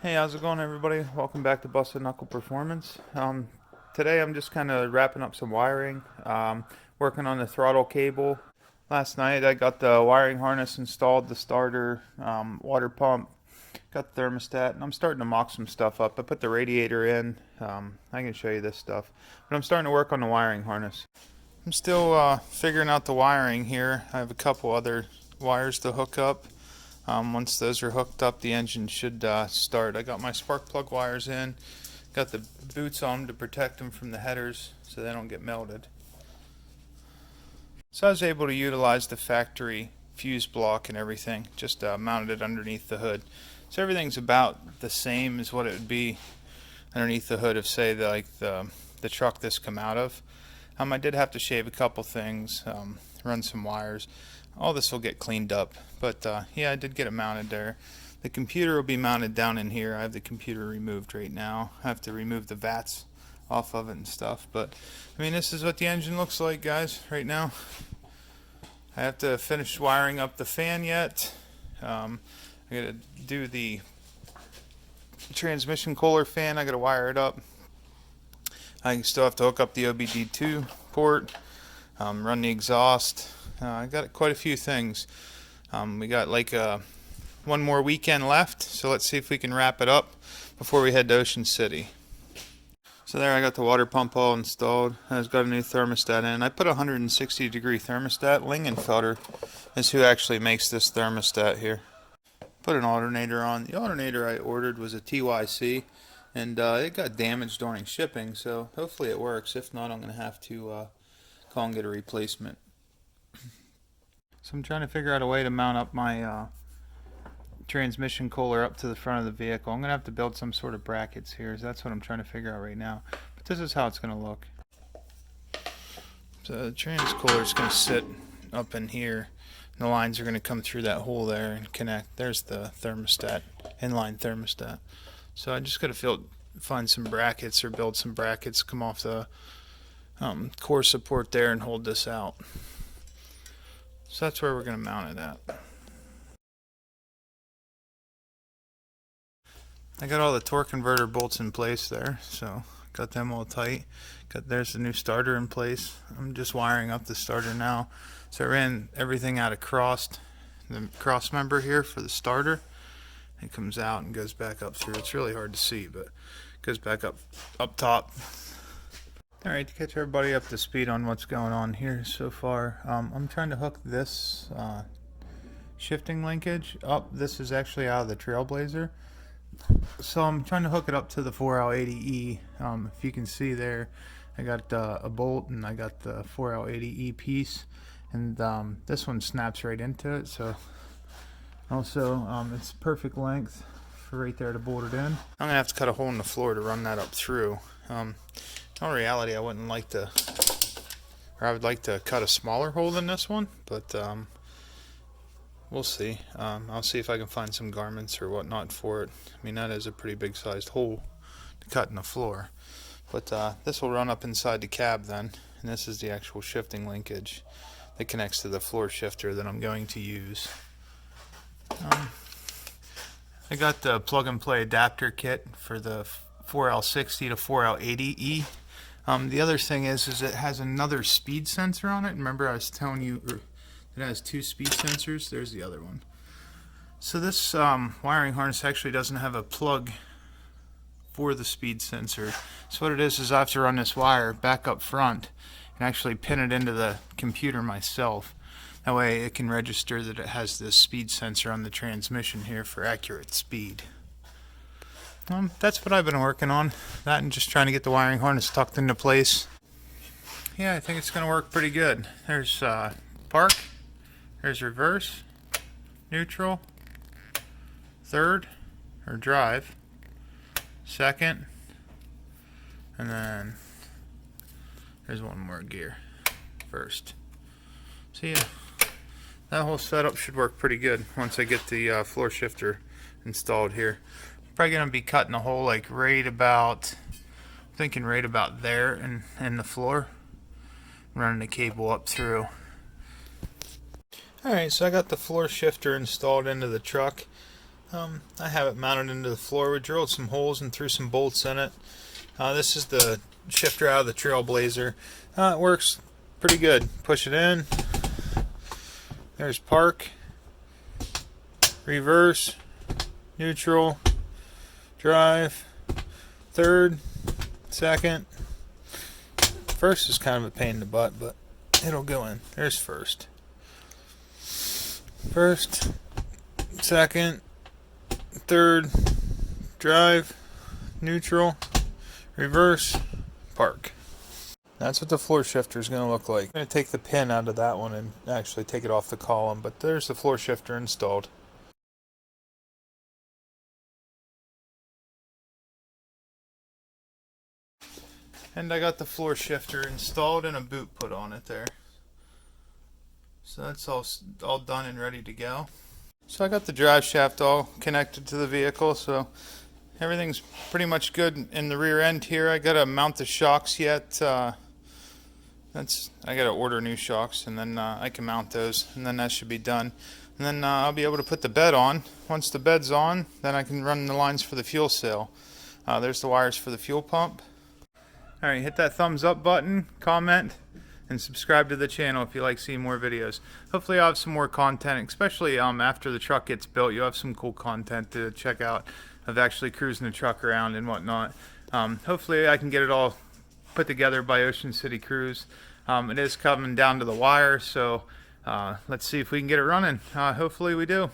Hey, how's it going, everybody? Welcome back to Busted Knuckle Performance. Today I'm just kind of wrapping up some wiring, working on the throttle cable. Last night I got the wiring harness installed, the starter, water pump, got the thermostat, and I'm starting to mock some stuff up. I put the radiator in. I can show you this stuff, but I'm starting to work on the wiring harness. I'm still figuring out the wiring here. I have a couple other wires to hook up. Once those are hooked up, the engine should start. I got my spark plug wires in, got the boots on them to protect them from the headers so they don't get melted. So I was able to utilize the factory fuse block and everything, just mounted it underneath the hood. So everything's about the same as what it would be underneath the hood of, say, the truck this come out of. I did have to shave a couple things, run some wires. All this will get cleaned up, but yeah, I did get it mounted there. The computer will be mounted down in here. I have the computer removed right now. I have to remove the vats off of it and stuff, but I mean, this is what the engine looks like, guys, right now. I have to finish wiring up the fan yet. I gotta do the transmission cooler fan. I gotta wire it up. I still have to hook up the OBD2 port, run the exhaust. I got quite a few things. We got like one more weekend left, so let's see if we can wrap it up before we head to Ocean City. So there, I got the water pump all installed. I've got a new thermostat in. I put a 160-degree thermostat. Lingenfelter is who actually makes this thermostat here. Put an alternator on. The alternator I ordered was a TYC, and it got damaged during shipping, so hopefully it works. If not, I'm going to have to call and get a replacement. So I'm trying to figure out a way to mount up my transmission cooler up to the front of the vehicle. I'm going to have to build some sort of brackets here. So that's what I'm trying to figure out right now. But this is how it's going to look. So the trans cooler is going to sit up in here. And the lines are going to come through that hole there and connect. There's the thermostat, inline thermostat. So I just got to find some brackets or build some brackets, come off the core support there and hold this out. So that's where we're going to mount it at. I got all the torque converter bolts in place there, so got them all tight. There's the new starter in place. I'm just wiring up the starter now. So I ran everything out of the cross member here for the starter. It comes out and goes back up through. It's really hard to see, but it goes back up top. Alright, to catch everybody up to speed on what's going on here so far, I'm trying to hook this shifting linkage up. This is actually out of the Trailblazer. So I'm trying to hook it up to the 4L80E. If you can see there, I got a bolt and I got the 4L80E piece. And this one snaps right into it. So also, it's perfect length for right there to bolt it in. I'm going to have to cut a hole in the floor to run that up through. In reality, I would like to cut a smaller hole than this one, but we'll see. I'll see if I can find some garments or whatnot for it. I mean, that is a pretty big sized hole to cut in the floor. But this will run up inside the cab then, and this is the actual shifting linkage that connects to the floor shifter that I'm going to use. I got the plug and play adapter kit for the 4L60 to 4L80E. The other thing is it has another speed sensor on it. Remember I was telling you it has two speed sensors. There's the other one. So this wiring harness actually doesn't have a plug for the speed sensor. So what it is I have to run this wire back up front and actually pin it into the computer myself. That way it can register that it has this speed sensor on the transmission here for accurate speed. That's what I've been working on. That and just trying to get the wiring harness tucked into place. Yeah, I think it's going to work pretty good. There's park, there's reverse, neutral, third, or drive, second, and then there's one more gear, first. So yeah, that whole setup should work pretty good once I get the floor shifter installed here. Probably going to be cutting a hole like right about there in the floor, running the cable up through. Alright, so I got the floor shifter installed into the truck. I have it mounted into the floor. We drilled some holes and threw some bolts in it. This is the shifter out of the Trailblazer. It works pretty good. Push it in. There's park, reverse, neutral, drive, third, second. First is kind of a pain in the butt, but it'll go in. There's first. First, second, third, drive, neutral, reverse, park. That's what the floor shifter is going to look like. I'm going to take the pin out of that one and actually take it off the column, but there's the floor shifter installed. And I got the floor shifter installed and a boot put on it there. So that's all done and ready to go. So I got the drive shaft all connected to the vehicle, so everything's pretty much good in the rear end here. I gotta mount the shocks yet. I gotta order new shocks, and then I can mount those, and then that should be done. And then I'll be able to put the bed on. Once the bed's on, then I can run the lines for the fuel cell. There's the wires for the fuel pump. Alright, hit that thumbs up button, comment, and subscribe to the channel if you like seeing more videos. Hopefully I'll have some more content, especially after the truck gets built. You'll have some cool content to check out of actually cruising the truck around and whatnot. Hopefully I can get it all put together by Ocean City Cruise. It is coming down to the wire, so let's see if we can get it running. Hopefully we do.